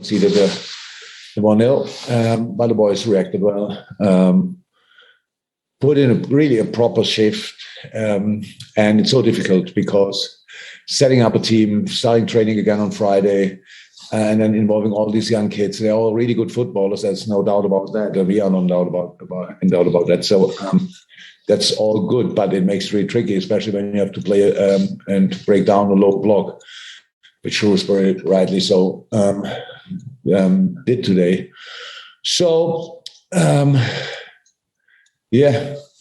conceded the 1-0, but the boys reacted well. Put in a proper shift, and it's so difficult because setting up a team, starting training again on Friday, and then involving all these young kids. They're all really good footballers. There's no doubt about that. We are no doubt about that. So that's all good, but it makes it really tricky, especially when you have to play and break down a low block, which Shrewsbury rightly so did today. So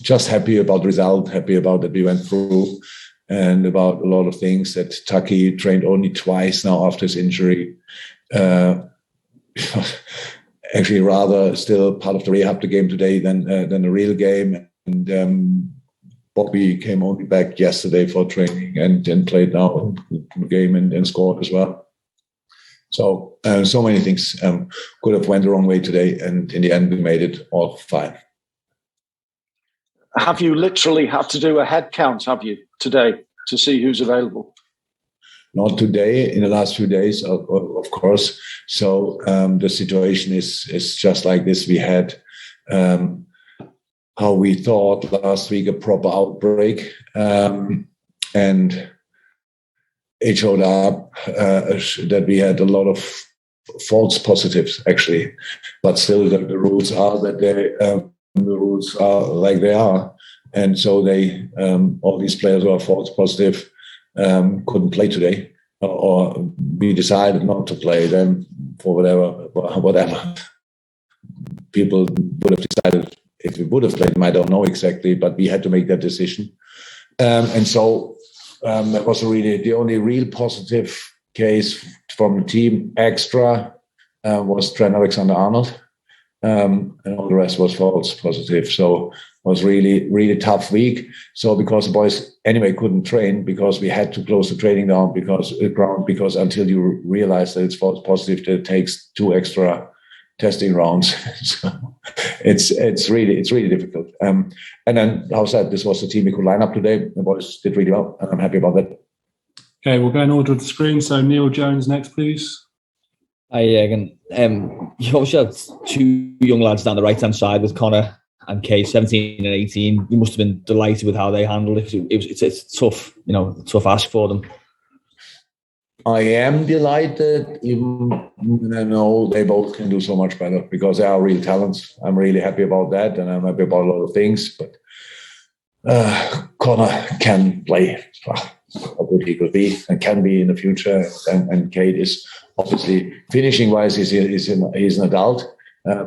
just happy about the result. Happy about that we went through, and about a lot of things that Taki trained only twice now after his injury. Actually, rather still part of the rehab the game today than a real game. And Bobby came only back yesterday for training and played now the game and scored as well. So so many things could have went the wrong way today, and in the end we made it all fine. Have you literally had to do a head count, have you, today, to see who's available? Not today, in the last few days, of course. So the situation is just like this. We had, how we thought last week, a proper outbreak. And it showed up that we had a lot of false positives, actually. But still, the rules are that the rules are like they are. And so they, all these players who are false positive couldn't play today, or we decided not to play them for whatever. People would have decided if we would have played them, I don't know exactly, but we had to make that decision. And so that was really the only real positive case from the team extra was Trent Alexander-Arnold. And all the rest was false positive. So it was really, really tough week. So because the boys anyway couldn't train, because we had to close the training down because until you realize that it's false positive, it takes 2 extra testing rounds. So it's really difficult. And then, how said, this was the team we could line up today. The boys did really well, and I'm happy about that. Okay, we'll go in order of the screen. So Neil Jones next, please. Hi, Jurgen. You obviously had 2 young lads down the right-hand side with Connor and Kay, 17 and 18. You must have been delighted with how they handled it. It's tough, tough ask for them. I am delighted, even though they both can do so much better, because they are real talents. I'm really happy about that, and I'm happy about a lot of things. But Connor can play. How good he could be and can be in the future. And Kate is obviously finishing-wise, he's an adult.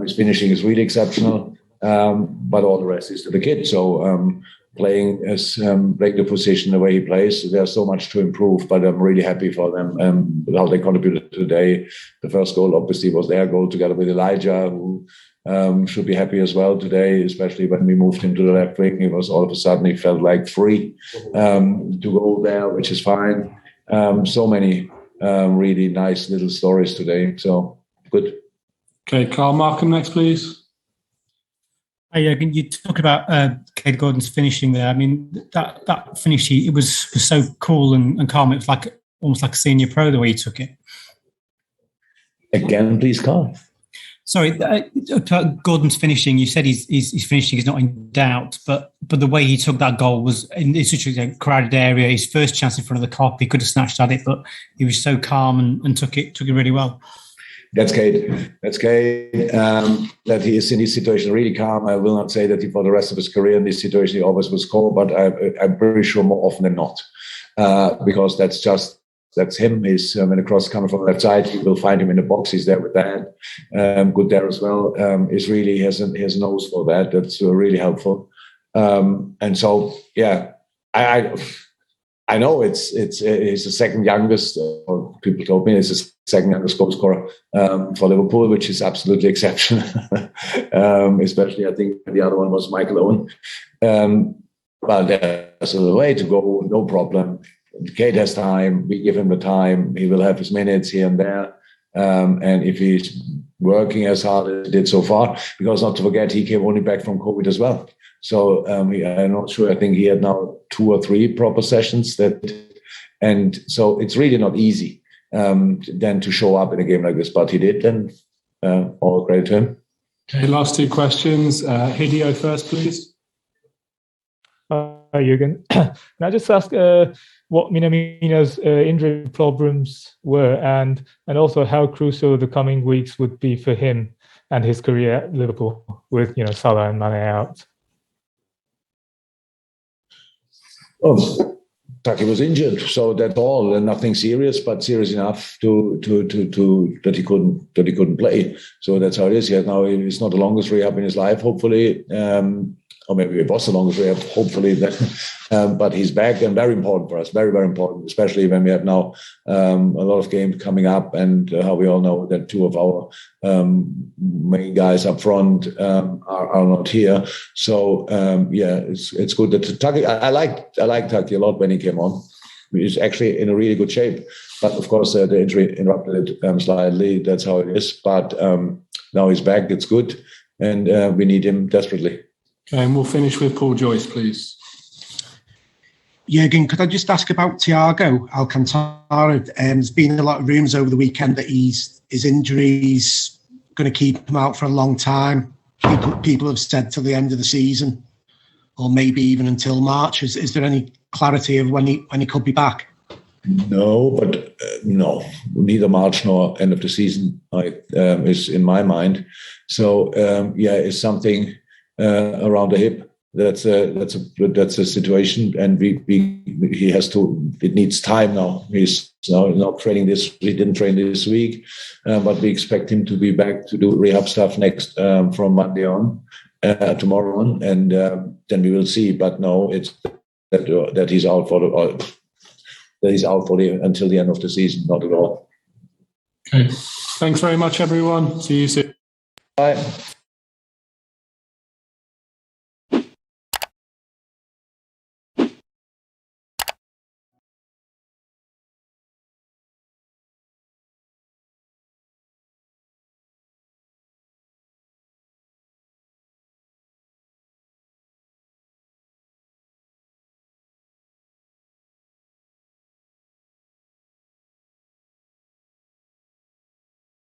His finishing is really exceptional, but all the rest is to the kid. So playing the position the way he plays, there's so much to improve. But I'm really happy for them how they contributed today. The first goal obviously was their goal together with Elijah, who should be happy as well today, especially when we moved him to the left wing. It was all of a sudden he felt like free to go there, which is fine. So many really nice little stories today. So good. Okay, Carl Markham next, please. Hey, you talk about Cade Gordon's finishing there. I mean, that finish, it was so cool and calm. It was like almost like a senior pro the way he took it. Again, please, Carl. Sorry, Gordon's finishing. You said his finishing is not in doubt, but the way he took that goal was in such a crowded area. His first chance in front of the Kop, he could have snatched at it, but he was so calm and took it really well. That's Cade. That he is in this situation really calm. I will not say that he, for the rest of his career in this situation, he always will score, but I'm pretty sure more often than not, because that's him. He's when the cross coming from the left side, you will find him in the box. He's there with that. Good there as well. Is really has a nose for that. That's really helpful. And so, yeah, I know it's the second youngest. People told me it's the second youngest goal scorer for Liverpool, which is absolutely exceptional. Especially, I think the other one was Michael Owen. But there's a way to go, no problem. Kate has time. We give him the time. He will have his minutes here and there. And if he's working as hard as he did so far, because not to forget, he came only back from COVID as well. So I'm not sure. I think he had now 2 or 3 proper sessions and so it's really not easy. than to show up in a game like this. But he did, and all credit to him. Okay, last two questions. Hideo first, please. Hi, Jurgen. Can I just ask what Minamino's injury problems were, and also how crucial the coming weeks would be for him and his career at Liverpool with Salah and Mane out? Oh, Taki was injured, so that's all, and nothing serious, but serious enough to that he couldn't play. So that's how it is. Now it's not the longest rehab in his life, hopefully. Or maybe it was the longest rehab, hopefully. But he's back, and very important for us, very, very important, especially when we have now a lot of games coming up, and how we all know that two of our main guys up front are not here. So it's good that Taki. I like Taki a lot when he came on. He's actually in a really good shape, but of course the injury interrupted it slightly. That's how it is. But now he's back. It's good, and we need him desperately. Okay, and we'll finish with Paul Joyce, please. Jurgen, could I just ask about Thiago Alcantara? There's been a lot of rumours over the weekend that his injury's going to keep him out for a long time. People have said till the end of the season, or maybe even until March. Is there any clarity of when he could be back? No, but no, neither March nor end of the season is in my mind. So it's something around the hip. That's a situation, and he has to. It needs time now. He's now not training this. He didn't train this week, but we expect him to be back to do rehab stuff next from Monday on, tomorrow on, and then we will see. But no, it's that he's out until the end of the season. Not at all. Okay. Thanks very much, everyone. See you soon. Bye.